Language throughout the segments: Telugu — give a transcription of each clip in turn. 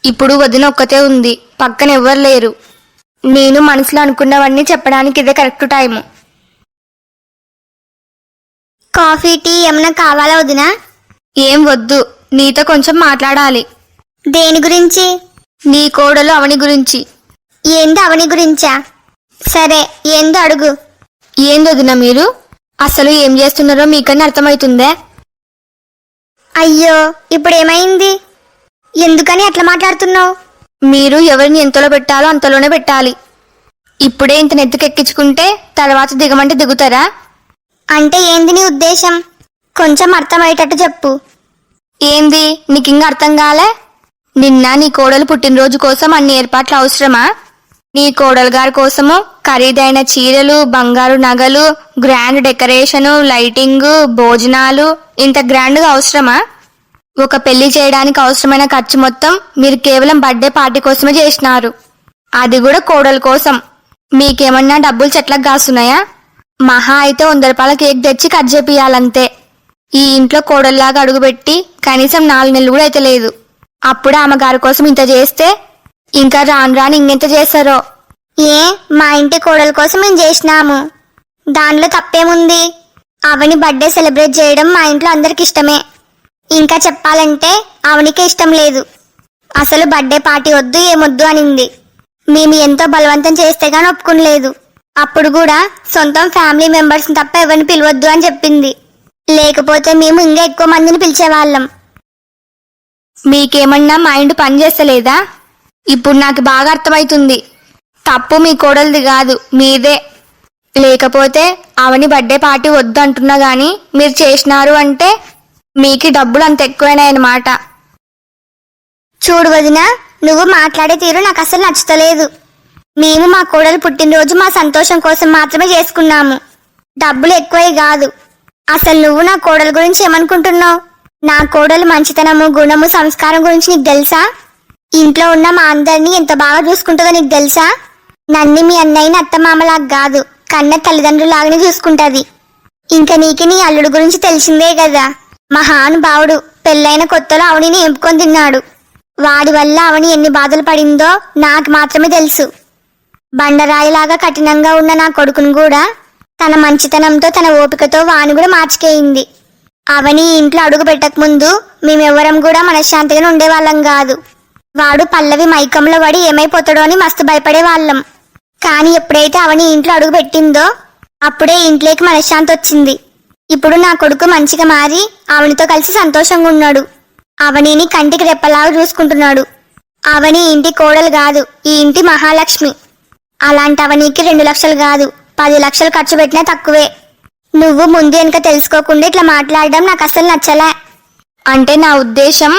ఇప్పుడు వదిన ఒక్కతే ఉంది, పక్కన ఎవ్వరు లేరు. నేను మనసులో అనుకున్నవన్నీ చెప్పడానికి ఇదే కరెక్ట్ టైము. కాఫీ టీ ఏమన్నా కావాలా వదినా? ఏం వద్దు, నీతో కొంచెం మాట్లాడాలి. దేని గురించి? నీ కోడలు అవని గురించి. ఏంది అవని గురించా? సరే, ఏందో అడుగు. ఏందొదిన మీరు? అసలు ఏం చేస్తున్నారో మీకన్నా అర్థమవుతుందే? అయ్యో, ఇప్పుడేమైంది? ఎందుకని అట్లా మాట్లాడుతున్నావు? మీరు ఎవరిని ఎంతలో పెట్టాలో అంతలోనే పెట్టాలి. ఇప్పుడే ఇంత నెత్తికెక్కించుకుంటే తర్వాత దిగమంటే దిగుతారా? అంటే ఏంది నీ ఉద్దేశం? కొంచెం అర్థమయ్యేటట్టు చెప్పు. ఏంది నీకింకా అర్థం కాలే? నిన్న నీ కోడలు పుట్టినరోజు కోసం అన్ని ఏర్పాట్లు అవసరమా? నీ కోడలు గారి కోసము ఖరీదైన చీరలు, బంగారు నగలు, గ్రాండ్ డెకరేషను, లైటింగు, భోజనాలు ఇంత గ్రాండ్గా అవసరమా? ఒక పెళ్లి చేయడానికి అవసరమైన ఖర్చు మొత్తం మీరు కేవలం బర్త్డే పార్టీ కోసమే చేసినారు. అది కూడా కోడల కోసం. మీకేమన్నా డబ్బులు చెట్లకు కాస్తున్నాయా? మహా అయితే 100 రూపాయల కేక్ తెచ్చి కట్ చేపియాలంతే. ఈ ఇంట్లో కోడల్లాగా అడుగుపెట్టి కనీసం 4 నెలలు కూడా అయితే లేదు. అప్పుడే ఆమె గారి కోసం ఇంత చేస్తే ఇంకా రాను రాని ఇంకెంత చేస్తారో. ఏ, మా ఇంటి కోడల కోసం మేము చేసినాము, దానిలో తప్పేముంది? అవని బర్త్డే సెలబ్రేట్ చేయడం మా ఇంట్లో అందరికి ఇష్టమే. ఇంకా చెప్పాలంటే అవనికే ఇష్టం లేదు. అసలు బర్త్డే పార్టీ వద్దు ఏమొద్దు అనింది. మేము ఎంతో బలవంతం చేస్తే గాని ఒప్పుకోలేదు. అప్పుడు కూడా సొంతం ఫ్యామిలీ మెంబర్స్ తప్ప ఎవరిని పిలవద్దు అని చెప్పింది. లేకపోతే మేము ఇంకా ఎక్కువ మందిని పిలిచేవాళ్ళం. మీకేమన్నా మైండ్ పనిచేస్తలేదా? ఇప్పుడు నాకు బాగా అర్థమవుతుంది. తప్పు మీ కోడలిది కాదు, మీదే. లేకపోతే అవని బర్త్డే పార్టీ వద్దు అంటున్నా గాని మీరు చేసినారు అంటే మీకు డబ్బులు అంత ఎక్కువైనాయన్నమాట. చూడు వదినా, నువ్వు మాట్లాడే తీరు నాకు అసలు నచ్చతలేదు. మేము మా కోడలు పుట్టినరోజు మా సంతోషం కోసం మాత్రమే చేసుకున్నాము, డబ్బులు ఎక్కువే కాదు. అసలు నువ్వు నా కోడలు గురించి ఏమనుకుంటున్నావు? నా కోడలు మంచితనము, గుణము, సంస్కారం గురించి నీకు తెలుసా? ఇంట్లో ఉన్న మా అందరినీ ఎంత బాగా చూసుకుంటుందో నీకు తెలుసా? నన్ను మీ అన్నయ్యని అత్తమామలాగా కాదు, కన్న తల్లిదండ్రులాగానే చూసుకుంటది. ఇంకా నీకు నీ అల్లుడు గురించి తెలిసిందే కదా, మహానుభావుడు. పెళ్ళైన కొత్తలో అవనిని ఎంపుకొని తిన్నాడు. వాడి వల్ల అవని ఎన్ని బాధలు పడిందో నాకు మాత్రమే తెలుసు. బండరాయిలాగా కఠినంగా ఉన్న నా కొడుకును కూడా తన మంచితనంతో, తన ఓపికతో వాణి కూడా మార్చికేయింది. అవని ఇంట్లో అడుగు పెట్టకముందు మేమెవ్వరం కూడా మనశ్శాంతిగానే ఉండేవాళ్ళం కాదు. వాడు పల్లవి మైకంలో పడి ఏమైపోతాడో అని మస్తు భయపడేవాళ్ళం. కానీ ఎప్పుడైతే అవని ఇంట్లో అడుగు పెట్టిందో అప్పుడే ఇంట్లోకి మనశ్శాంతి వచ్చింది. ఇప్పుడు నా కొడుకు మంచిగా మారి అవనితో కలిసి సంతోషంగా ఉన్నాడు. అవనిని కంటికి రెప్పలాగా చూసుకుంటున్నాడు. అవని ఇంటి కోడలు కాదు, ఈ ఇంటి మహాలక్ష్మి. అలాంటి అవనికి 2 లక్షలు కాదు 10 లక్షలు ఖర్చు పెట్టినా తక్కువే. నువ్వు ముందు వెనుక తెలుసుకోకుండా ఇట్లా మాట్లాడడం నాకు అసలు నచ్చలే. అంటే నా ఉద్దేశం...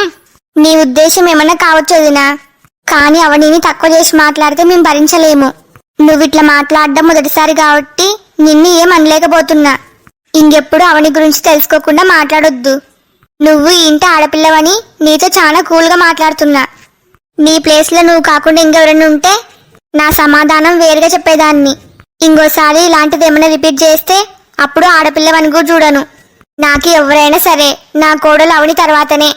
నీ ఉద్దేశం ఏమన్నా కావచ్చు వదినా, కానీ అవనిని తక్కువ చేసి మాట్లాడితే మేము భరించలేము. నువ్వు ఇట్లా మాట్లాడడం మొదటిసారి కాబట్టి నిన్ను ఏం అనలేకపోతున్నా. ఇంకెప్పుడు అవని గురించి తెలుసుకోకుండా మాట్లాడొద్దు. నువ్వు ఈ ఇంటి ఆడపిల్లవని నీతో చాలా కూల్గా మాట్లాడుతున్నా. నీ ప్లేస్లో నువ్వు కాకుండా ఇంకెవరైనా ఉంటే నా సమాధానం వేరుగా చెప్పేదాన్ని. ఇంకోసారి ఇలాంటిది ఏమైనా రిపీట్ చేస్తే అప్పుడు ఆడపిల్లవని కూడా చూడను. నాకు ఎవరైనా సరే నా కోడలు అవని తర్వాతనే.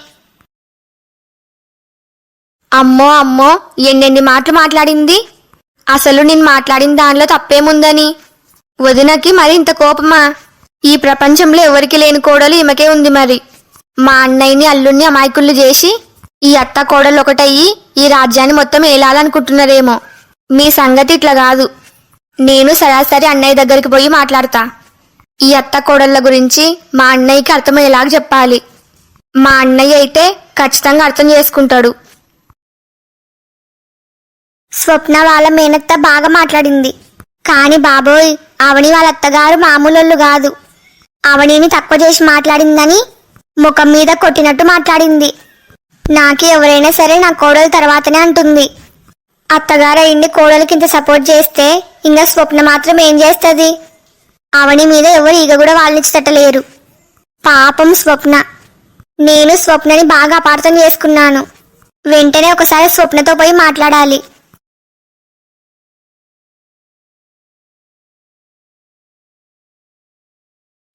అమ్మో అమ్మో, ఎన్నెన్ని మాటలు మాట్లాడింది. అసలు నేను మాట్లాడిన దానిలో తప్పేముందని వదినకి మరి ఇంత కోపమా? ఈ ప్రపంచంలో ఎవరికి లేని కోడలు ఈమెకే ఉంది. మరి మా అన్నయ్యని అల్లుణ్ణి అమాయకుళ్ళు చేసి ఈ అత్త కోడలు ఒకటయ్యి ఈ రాజ్యాన్ని మొత్తం ఏలాలనుకుంటున్నారేమో. మీ సంగతి ఇట్లా కాదు. నేను సరాసరి అన్నయ్య దగ్గరికి పోయి మాట్లాడతా. ఈ అత్త కోడళ్ళ గురించి మా అన్నయ్యకి అర్థమయ్యేలాగా చెప్పాలి. మా అన్నయ్య అయితే ఖచ్చితంగా అర్థం చేసుకుంటాడు. స్వప్న వాళ్ళ మేనత్త బాగా మాట్లాడింది. కాని బాబోయ్, అవని వాళ్ళ అత్తగారు మామూలు కాదు. అవనిని తక్కువ చేసి మాట్లాడిందని ముఖం మీద కొట్టినట్టు మాట్లాడింది. నాకు ఎవరైనా సరే నా కోడలు తర్వాతనే అంటుంది. అత్తగారు అయింది కోడలికి ఇంత సపోర్ట్ చేస్తే ఇంకా స్వప్న మాత్రం ఏం చేస్తుంది? అవని మీద ఎవరు ఈగ కూడా వాళ్ళనిచ్చేటట్టలేరు. పాపం స్వప్న. నేను స్వప్నని బాగా అపార్థం చేసుకున్నాను. వెంటనే ఒకసారి స్వప్నతో పోయి మాట్లాడాలి.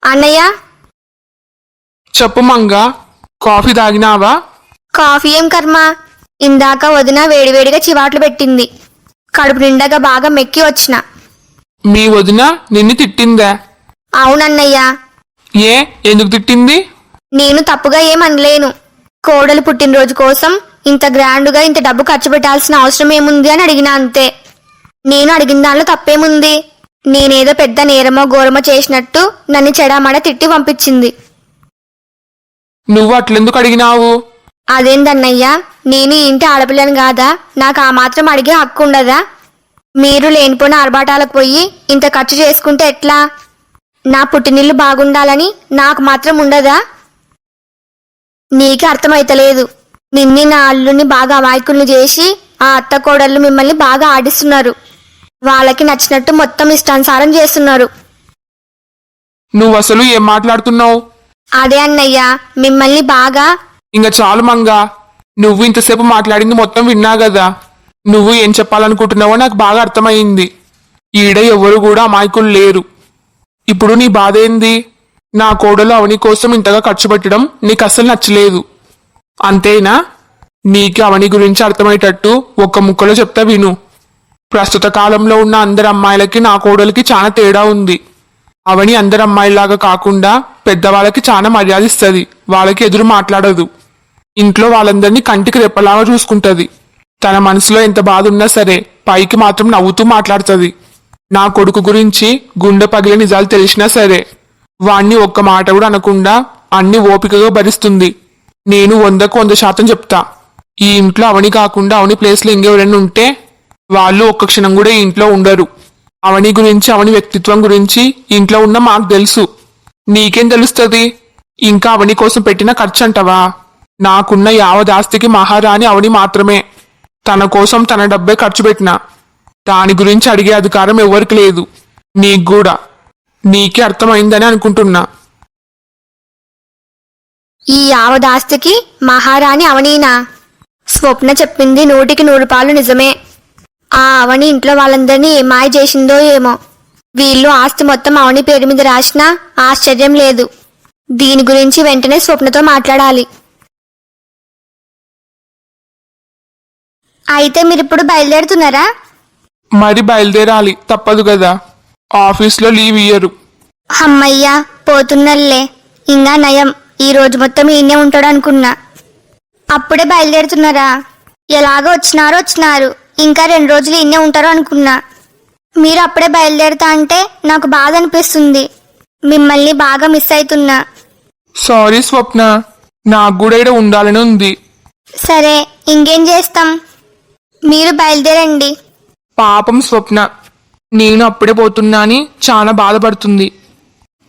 అన్నయ్య, చెప్పు మంగా, కాఫీ తాగినావా? కాఫీ ఏం కర్మ, ఇందాక వదిన వేడివేడిగా చివాట్లు పెట్టింది. కడుపు నిండగా బాగా మెక్కి వచ్చిన. మీ వదిన నిన్ను తిట్టిందా? అవునన్నయ్యా. ఏ ఎందుకు తిట్టింది? నేను తప్పుగా ఏమనలేను. కోడలు పుట్టినరోజు కోసం ఇంత గ్రాండ్గా ఇంత డబ్బు ఖర్చు పెట్టాల్సిన అవసరం ఏముంది అని అడిగినా అంతే. నేను అడిగిన దానిలో తప్పేముంది? నేనేదో పెద్ద నేరమో ఘోరమో చేసినట్టు నన్ను చెడామడ తిట్టి పంపించింది. నువ్వు అట్లెందుకు అడిగినావు? అదేందన్నయ్యా, నేను ఈ ఇంటి ఆడపిల్లను కాదా? నాకు ఆ మాత్రం అడిగే హక్కు ఉండదా? మీరు లేనిపోయిన ఆర్భాటాలకు పోయి ఇంత ఖర్చు చేసుకుంటే ఎట్లా? నా పుట్టినిల్లు బాగుండాలని నాకు మాత్రం ఉండదా? నీకే అర్థమైతలేదు. నిన్ని నా అల్లుని బాగా అమాయకుల్ని చేసి ఆ అత్త కోడళ్ళు మిమ్మల్ని బాగా ఆడిస్తున్నారు. వాళ్ళకి నచ్చినట్టు మొత్తం ఇష్టానుసారం చేస్తున్నారు. నువ్వు అసలు ఏం మాట్లాడుతున్నావు? అదే అన్నయ్యా, మిమ్మల్ని బాగా. ఇంకా చాలు మంగా, నువ్వు ఇంతసేపు మాట్లాడింది మొత్తం విన్నా కదా. నువ్వు ఏం చెప్పాలనుకుంటున్నావో నాకు బాగా అర్థమైంది. ఈడ ఎవరు కూడా అమాయకులు లేరు. ఇప్పుడు నీ బాధ ఏంది? నా కోడలు అవని కోసం ఇంతగా ఖర్చు పెట్టడం నీకు అస్సలు నచ్చలేదు అంతేనా? నీకు అవని గురించి అర్థమయ్యేటట్టు ఒక్క ముక్కలో చెప్తా విను. ప్రస్తుత కాలంలో ఉన్న అందరి అమ్మాయిలకి నా కోడలికి చాలా తేడా ఉంది. అవని అందరి అమ్మాయిలాగా కాకుండా పెద్దవాళ్ళకి చాలా మర్యాద ఇస్తుంది. వాళ్ళకి ఎదురు మాట్లాడదు. ఇంట్లో వాళ్ళందరినీ కంటికి రెప్పలాగా చూసుకుంటది. తన మనసులో ఎంత బాధ ఉన్నా సరే పైకి మాత్రం నవ్వుతూ మాట్లాడుతుంది. నా కొడుకు గురించి గుండె పగిలే నిజాలు తెలిసినా సరే వాణ్ణి ఒక్క మాట కూడా అనకుండా అన్ని ఓపికగా భరిస్తుంది. నేను 100% చెప్తా, ఈ ఇంట్లో అవని కాకుండా అవని ప్లేస్లో ఇంకెవరైనా ఉంటే వాళ్ళు ఒక్క క్షణం కూడా ఈ ఇంట్లో ఉండరు. అవని గురించి అవని వ్యక్తిత్వం గురించి ఇంట్లో ఉన్న మాకు తెలుసు. నీకేం తెలుస్తుంది? ఇంకా అవని కోసం పెట్టిన ఖర్చు అంటవా? నాకున్న యావదాస్తికి మహారాణి అవని మాత్రమే. తన కోసం తన డబ్బే ఖర్చు పెట్టినా దాని గురించి అడిగే అధికారం ఎవరికి లేదు. నీకు కూడా. నీకే అర్థమైందని అనుకుంటున్నా. ఈ యావదాస్తికి మహారాణి అవనీనా? స్వప్న చెప్పింది 100% నిజమే. ఆ అవని ఇంట్లో వాళ్ళందరినీ ఏ మాయ చేసిందో ఏమో. వీళ్ళు ఆస్తి మొత్తం అవని పేరు మీద రాసినా ఆశ్చర్యం లేదు. దీని గురించి వెంటనే స్వప్నతో మాట్లాడాలి. అయితే మీరిప్పుడు బయలుదేరుతున్నారా? మరి బయలుదేరాలి, తప్పదు కదా. ఆఫీస్లో లీవ్ ఇయ్యరు. అమ్మయ్యా, పోతున్నల్లే. ఇంకా నయం, ఈ రోజు మొత్తం ఈయనే ఉంటాడు అనుకున్నా. అప్పుడే బయలుదేరుతున్నారా? ఎలాగో వచ్చినారు. ఇంకా 2 రోజులు ఈయనే ఉంటారు అనుకున్నా. మీరు అప్పుడే బయలుదేరుతా అంటే నాకు బాధ అనిపిస్తుంది. మిమ్మల్ని బాగా మిస్ అవుతున్నా. సారీ స్వప్న, నాకు కూడా ఇక్కడ ఉండాలని ఉంది. సరే, ఇంకేం చేస్తాం. మీరు బయలుదేరండి. పాపం స్వప్న, నేను అప్పుడే పోతున్నా అని చాలా బాధపడుతుంది.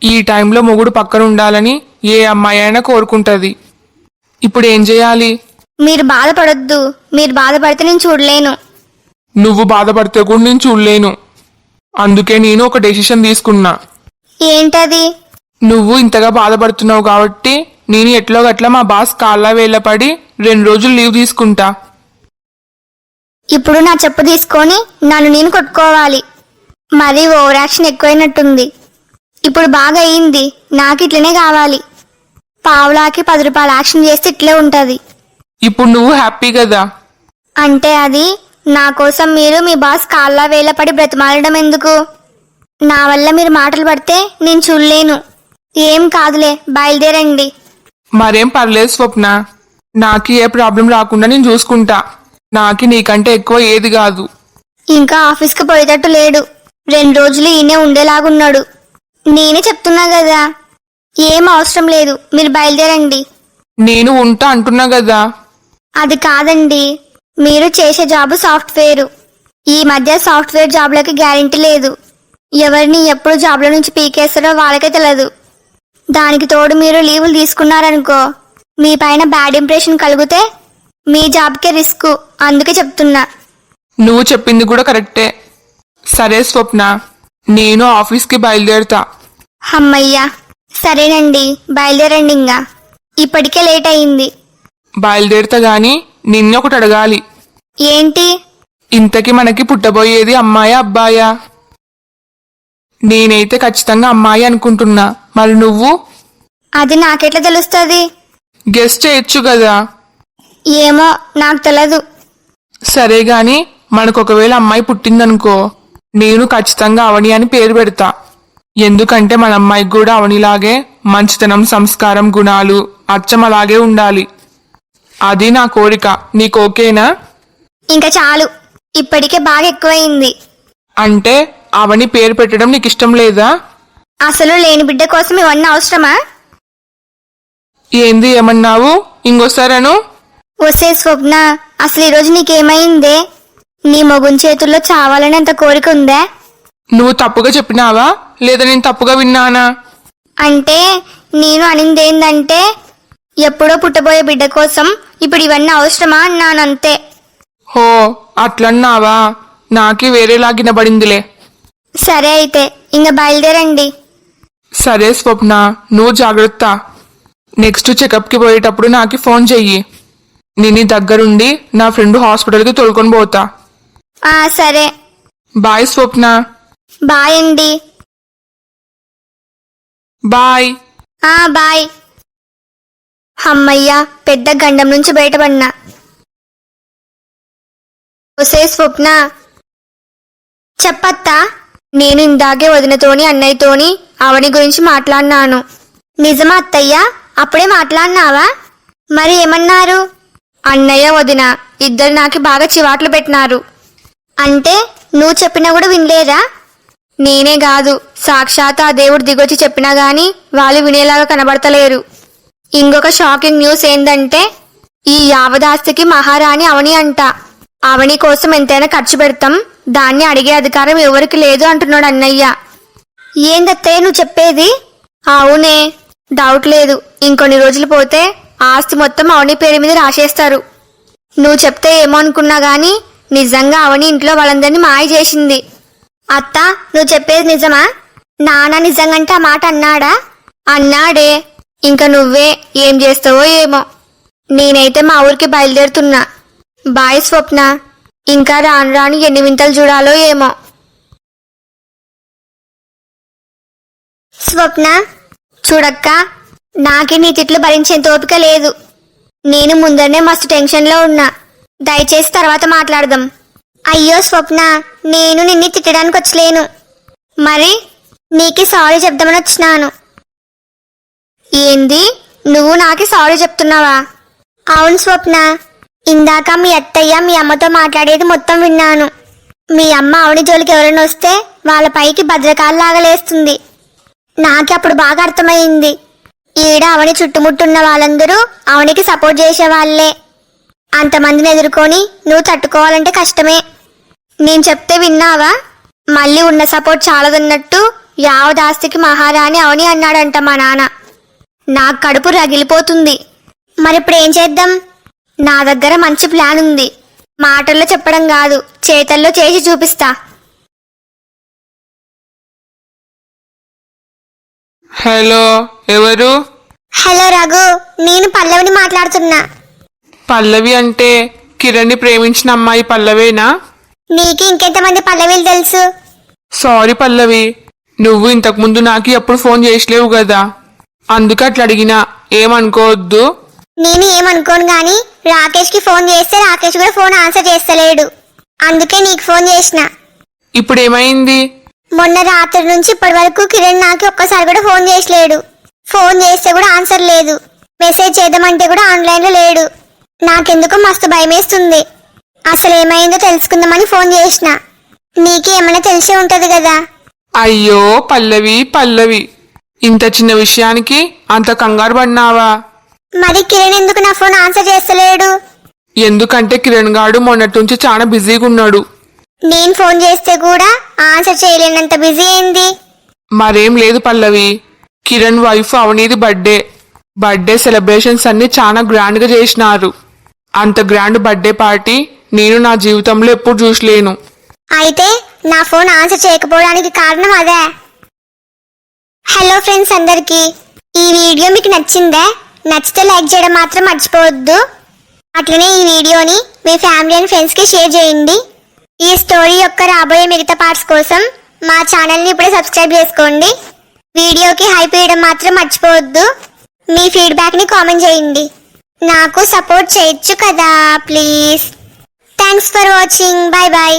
ఈ టైంలో మొగుడు పక్కన ఉండాలని ఏ అమ్మాయి అయినా కోరుకుంటది. ఇప్పుడు ఏం చేయాలి? మీరు బాధపడొద్దు. మీరు బాధపడితే నేను చూడలేను. నువ్వు బాధపడితే కూడా నేను చూడలేను. అందుకే నేను ఒక డెసిషన్ తీసుకున్నా. ఏంటది? నువ్వు ఇంతగా బాధపడుతున్నావు కాబట్టి నేను ఎట్లో గట్లా మా బాస్ కాళ్ళ వేళ్ళ పడి 2 రోజులు లీవ్ తీసుకుంటా. ఇప్పుడు నా చెప్పు తీసుకొని నన్ను నేను కొట్టుకోవాలి. మరీ ఓవర్ యాక్షన్ ఎక్కువైనట్టుంది. ఇప్పుడు బాగా అయింది. నాకు ఇట్లనే కావాలి. పావులాకి 10 రూపాయల యాక్షన్ చేస్తే ఇట్లే ఉంటది. ఇప్పుడు నువ్వు హ్యాపీ కదా? అంటే అది నా కోసం మీరు మీ బాస్ కాళ్ళ వేళ పడి బ్రతిమాలడం ఎందుకు? నా వల్ల మీరు మాటలు పడితే నేను చూడలేను. ఏం కాదులే, బయలుదేరండి. మరేం పర్లేదు స్వప్న, నాకు ఏ ప్రాబ్లం రాకుండా నేను చూసుకుంటా. నాకు నీకంటే ఎక్కువ ఏది కాదు. ఇంకా ఆఫీస్కి పోయేటట్టు లేడు. 2 రోజులు ఈయనే ఉండేలాగున్నాడు. నేనే చెప్తున్నా కదా, ఏం అవసరం లేదు. మీరు బయలుదేరండి. నేను ఉంటా అంటున్నా కదా. అది కాదండి, మీరు చేసే జాబు సాఫ్ట్వేర్. ఈ మధ్య సాఫ్ట్వేర్ జాబ్లకి గ్యారెంటీ లేదు. ఎవరిని ఎప్పుడు జాబ్ల నుంచి పీకేస్తారో వాళ్ళకే తెలియదు. దానికి తోడు మీరు లీవులు తీసుకున్నారనుకో, మీ పైన బ్యాడ్ ఇంప్రెషన్ కలిగితే మీ జాబ్కే రిస్క్. అందుకే చెప్తున్నా. నువ్వు చెప్పింది కూడా కరెక్టే. సరే స్వప్న, నేను ఆఫీస్కి బయలుదేరుతా. అమ్మయ్యా, సరేనండి, బయలుదేరండి. ఇంకా ఇప్పటికే లేట్ అయింది. బయలుదేరుతా గాని నిన్నొకటి అడగాలి. ఏంటి? ఇంతకీ మనకి పుట్టబోయేది అమ్మాయా అబ్బాయా? నేనైతే ఖచ్చితంగా అమ్మాయి అనుకుంటున్నా. మరి నువ్వు? అది నాకెట్లా తెలుస్తుంది? గెస్ చేయొచ్చు కదా. ఏమో నాకు తెలదు. సరే గాని మనకు ఒకవేళ అమ్మాయి పుట్టిందనుకో, నేను ఖచ్చితంగా అవని అని పేరు పెడతా. ఎందుకంటే మన అమ్మాయికి కూడా అవనిలాగే మంచితనం, సంస్కారం, గుణాలు అచ్చం అలాగే ఉండాలి. అది నా కోరిక. నీకు ఓకేనా? ఇంకా చాలు, ఇప్పటికే బాగా ఎక్కువయింది. అంటే అవని పేరు పెట్టడం నీకు ఇష్టం లేదా? అసలు లేని బిడ్డ కోసం ఇవన్నీ అవసరమా? ఏంది ఏమన్నావు? ఇంకోసారను. వస్తే స్వప్న, అసలు ఈరోజు నీకేమైందే? నీ మొగుని చేతుల్లో చావాలని అంత కోరిక ఉందే? నువ్వు తప్పుగా చెప్పినావా లేదా నేను తప్పుగా విన్నానా? అంటే నేను అనిందేందంటే ఎప్పుడో పుట్టబోయే బిడ్డ కోసం ఇప్పుడు ఇవన్నీ అవసరమా అన్నానంతే. హో అట్లన్నావా? నాకి వేరేలాగినబడిందిలే. సరే అయితే ఇంక బయలుదేరండి. సరే స్వప్న, నువ్వు జాగ్రత్త. నెక్స్ట్ చెకప్కి పోయేటప్పుడు నాకు ఫోన్ చెయ్యి. నేను దగ్గరుండి నా ఫ్రెండ్ హాస్పిటల్కి తోలుకొని పోతా. సరే. బాయ్ స్వప్న. బాయ్ అండి. బాయ్. బాయ్. అమ్మయ్యా, పెద్ద గండం నుంచి బయటపడినా. ఒసే స్వప్న. చెప్పత్తా. నేను ఇందాకే వదినతోని అన్నయ్యతోని అవని గురించి మాట్లాడినాను. నిజమా అత్తయ్యా? అప్పుడే మాట్లాడినావా? మరి ఏమన్నారు? అన్నయ్య వదిన ఇద్దరు నాకు బాగా చివాట్లు పెట్టినారు. అంటే నువ్వు చెప్పినా కూడా వినలేదా? నేనే కాదు, సాక్షాత్ ఆ దేవుడు దిగొచ్చి చెప్పినా గాని వాళ్ళు వినేలాగా కనబడతలేరు. ఇంకొక షాకింగ్ న్యూస్ ఏందంటే ఈ యావదాస్తికి మహారాణి అవని అంట. అవని కోసం ఎంతైనా ఖర్చు పెడతాం, దాన్ని అడిగే అధికారం ఎవరికి లేదు అంటున్నాడు అన్నయ్య. ఏందత్తయ్య నువ్వు చెప్పేది? అవునే, డౌట్ లేదు. ఇంకొన్ని రోజులు పోతే ఆస్తి మొత్తం అవని పేరు మీద రాసేస్తారు. నువ్వు చెప్తే ఏమో అనుకున్నా గాని నిజంగా అవని ఇంట్లో వాళ్ళందరినీ మాయ చేసింది. అత్త, నువ్వు చెప్పేది నిజమా? నాన్న నిజంగంటే ఆ మాట అన్నాడా? అన్నాడే. ఇంకా నువ్వే ఏం చేస్తావో ఏమో. నేనైతే మా ఊరికి బయలుదేరుతున్నా. బాయ్ స్వప్న. ఇంకా రాను రాను ఎన్ని వింతలు చూడాలో ఏమో. స్వప్న, చూడక్క, నాకే నీ తిట్లు భరించేంత ఓపిక లేదు. నేను ముందరనే మస్తు టెన్షన్లో ఉన్నా. దయచేసి తర్వాత మాట్లాడదాం. అయ్యో స్వప్న, నేను నిన్ను తిట్టడానికి వచ్చలేను. మరి నీకు సారీ చెప్దామని వచ్చినాను. ఏంది? నువ్వు నాకే సారీ చెప్తున్నావా? అవును స్వప్న, ఇందాక మీ అత్తయ్య మీ అమ్మతో మాట్లాడేది మొత్తం విన్నాను. మీ అమ్మ అవని జోలికి ఎవరైనా వస్తే వాళ్ళ పైకి భద్రకాల్లాగా లేస్తుంది. నాకి అప్పుడు బాగా అర్థమైంది. ఈడ అవని చుట్టుముట్టున్న వాళ్ళందరూ అవనికి సపోర్ట్ చేసేవాళ్లే. అంతమందిని ఎదుర్కొని నువ్వు తట్టుకోవాలంటే కష్టమే. నేను చెప్తే విన్నావా? మళ్ళీ ఉన్న సపోర్ట్ చాలదన్నట్టు యావదాస్తికి మహారాణి అవని అన్నాడంట మా నాన్న. నాకు కడుపు రగిలిపోతుంది. మరిప్పుడు ఏం చేద్దాం? నా దగ్గర మంచి ప్లాన్ ఉంది. మాటల్లో చెప్పడం కాదు, చేతల్లో చేసి చూపిస్తా. హలో, ఎవరు? హలో రఘు, నేను పల్లవిని మాట్లాడుతున్నా. పల్లవి అంటే కిరణ్ని ప్రేమించిన అమ్మాయి పల్లవేనా? నీకు ఇంకెంతమంది పల్లవిలు తెలుసు? సారీ పల్లవి, నువ్వు ఇంతకుముందు నాకు ఎప్పుడు ఫోన్ చేసలేవు కదా, అందుకే అట్లా అడిగినా. ఏమనుకోవద్దు. నేను ఏమనుకోను గాని రాకేష్ కి ఫోన్ చేస్తే రాకేష్ కూడా ఫోన్ ఆన్సర్ చేస్తలేడు. అందుకే నీకు ఫోన్ చేసిన. ఇప్పుడు ఏమైంది? మొన్న రాత్రి నుంచి ఇప్పటి వరకు కిరణ్ నాకు ఒక్కసారి కూడా ఫోన్ చేసలేడు. ఫోన్ చేస్తే కూడా ఆన్సర్ లేదు. మెసేజ్ చేద్దామంటే కూడా ఆన్లైన్ లో లేడు. నాకెందుకో మస్తు భయమేస్తుంది. అసలు ఏమైందో తెలుసుకుందామని ఫోన్ చేసిన. నీకే ఏమైనా తెలిసే ఉంటది కదా. అయ్యో పల్లవి పల్లవి, ఇంత చిన్న విషయానికి అంత కంగారు పడినావా? మరి కిరణ్ ఎందుకు నా ఫోన్ ఆన్సర్ చేస్తలేడు? ఎందుకంటే కిరణ్ గాడు మొన్నటి నుంచి చాలా బిజీగా ఉన్నాడు. నేను ఫోన్ చేస్తే కూడా ఆన్సర్ చేయలేనంత బిజీ ఏంది? మరేం లేదు పల్లవి, కిరణ్ వైఫ్ అవనీది బర్త్డే సెలబ్రేషన్స్ అన్ని చాలా గ్రాండ్ గా చేసినారు. అంత గ్రాండ్ బర్త్డే పార్టీ నేను నా జీవితంలో ఎప్పుడు చూసలేను. అయితే నా ఫోన్ ఆన్సర్ చేయకపోవడానికి కారణం అదే. హలో ఫ్రెండ్స్ అందరికి, ఈ వీడియో మీకు నచ్చిందా? నచ్చితే లైక్ చేయడం మాత్రం మర్చిపోవద్దు. అట్లనే ఈ వీడియోని మీ ఫ్యామిలీ అండ్ ఫ్రెండ్స్ కి షేర్ చేయండి. ఈ స్టోరీ యొక్క రాబోయే మిగతా పార్ట్స్ కోసం మా ఛానల్ని ఇప్పుడే సబ్స్క్రైబ్ చేసుకోండి. వీడియోకి హైప్ వేయడం మాత్రం మర్చిపోవద్దు. మీ ఫీడ్బ్యాక్ని కామెంట్ చేయండి. నాకు సపోర్ట్ చేయొచ్చు కదా please. Thanks for watching. Bye bye.